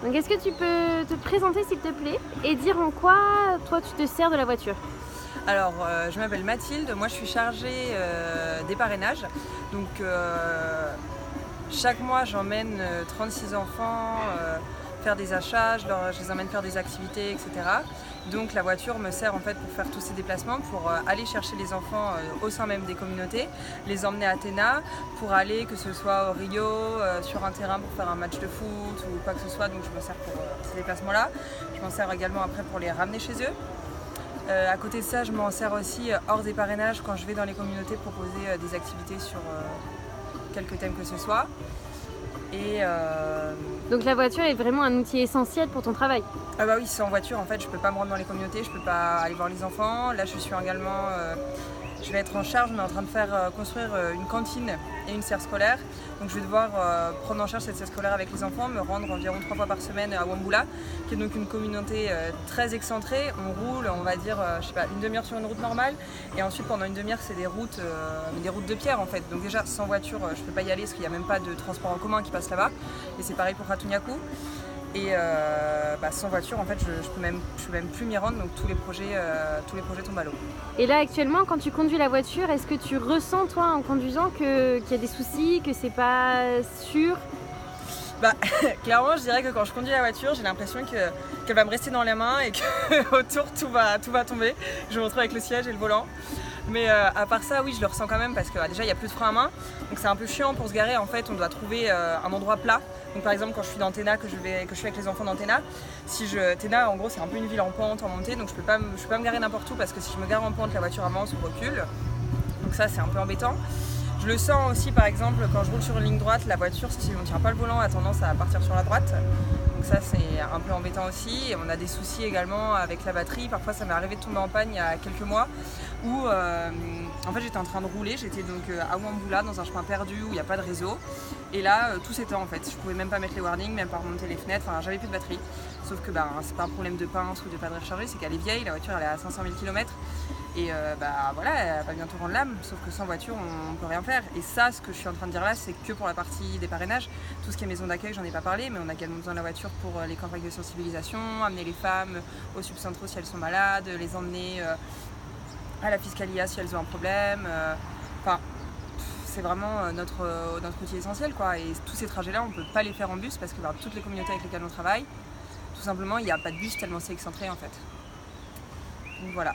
Donc est-ce que tu peux te présenter s'il te plaît et dire en quoi toi tu te sers de la voiture? Alors, je m'appelle Mathilde, moi je suis chargée des parrainages. Donc, chaque mois j'emmène 36 enfants faire des achats, je les emmène faire des activités, etc. Donc la voiture me sert en fait pour faire tous ces déplacements, pour aller chercher les enfants au sein même des communautés, les emmener à Athéna, pour aller que ce soit au Rio, sur un terrain pour faire un match de foot ou quoi que ce soit. Donc je me sers pour ces déplacements-là. Je m'en sers également après pour les ramener chez eux. À côté de ça, je m'en sers aussi hors des parrainages quand je vais dans les communautés proposer des activités sur quelques thèmes que ce soit. Et Donc la voiture est vraiment un outil essentiel pour ton travail. ah bah oui, sans voiture en fait je peux pas me rendre dans les communautés, je peux pas aller voir les enfants. Là je suis également, je vais être en charge, on est en train de faire construire une cantine et une serre scolaire. Donc je vais devoir prendre en charge cette serre scolaire avec les enfants, me rendre environ 3 fois par semaine à Wambula, qui est donc une communauté très excentrée. On roule, on va dire, je sais pas, une demi-heure sur une route normale, et ensuite pendant une demi-heure c'est des routes de pierre en fait. Donc déjà sans voiture je peux pas y aller parce qu'il n'y a même pas de transport en commun qui passe là-bas. Et c'est pareil pour Ratunyaku. Et sans voiture, en fait, je peux même plus m'y rendre, donc tous les projets tombent à l'eau. Et là, actuellement, quand tu conduis la voiture, est-ce que tu ressens, toi, en conduisant, qu'il y a des soucis, que c'est pas sûr? Clairement, je dirais que quand je conduis la voiture, j'ai l'impression qu'elle va me rester dans les mains et que autour tout va tomber. Je me retrouve avec le siège et le volant. Mais à part ça, oui, je le ressens quand même parce que déjà il n'y a plus de frein à main, donc c'est un peu chiant pour se garer. En fait, on doit trouver un endroit plat. Donc par exemple, quand je suis dans Théna, que je suis avec les enfants dans Théna, Théna, en gros, c'est un peu une ville en pente, en montée, donc je peux pas me garer n'importe où parce que si je me gare en pente, la voiture avance ou recule. Donc ça, c'est un peu embêtant. Je le sens aussi, par exemple, quand je roule sur une ligne droite, la voiture, si on ne tient pas le volant, a tendance à partir sur la droite. Donc ça, c'est un peu embêtant aussi. Et on a des soucis également avec la batterie. Parfois, ça m'est arrivé de tomber en panne il y a quelques mois où, en fait, j'étais en train de rouler. J'étais donc à Wambula, dans un chemin perdu où il n'y a pas de réseau. Et là, tout s'éteint en fait. Je pouvais même pas mettre les warnings, même pas remonter les fenêtres. Enfin, j'avais plus de batterie. Sauf que c'est pas un problème de pince ou de pas de recharger, c'est qu'elle est vieille. La voiture, elle est à 500 000 km. Et voilà, elle va bientôt rendre l'âme, sauf que sans voiture, on peut rien faire. Et ça, ce que je suis en train de dire là, c'est que pour la partie des parrainages. Tout ce qui est maison d'accueil, j'en ai pas parlé, mais on a également besoin de la voiture pour les campagnes de sensibilisation, amener les femmes au subcentro si elles sont malades, les emmener à la Fiscalia si elles ont un problème. C'est vraiment notre outil essentiel, quoi. Et tous ces trajets-là, on peut pas les faire en bus parce que toutes les communautés avec lesquelles on travaille, tout simplement, il n'y a pas de bus tellement c'est excentré en fait. Donc voilà.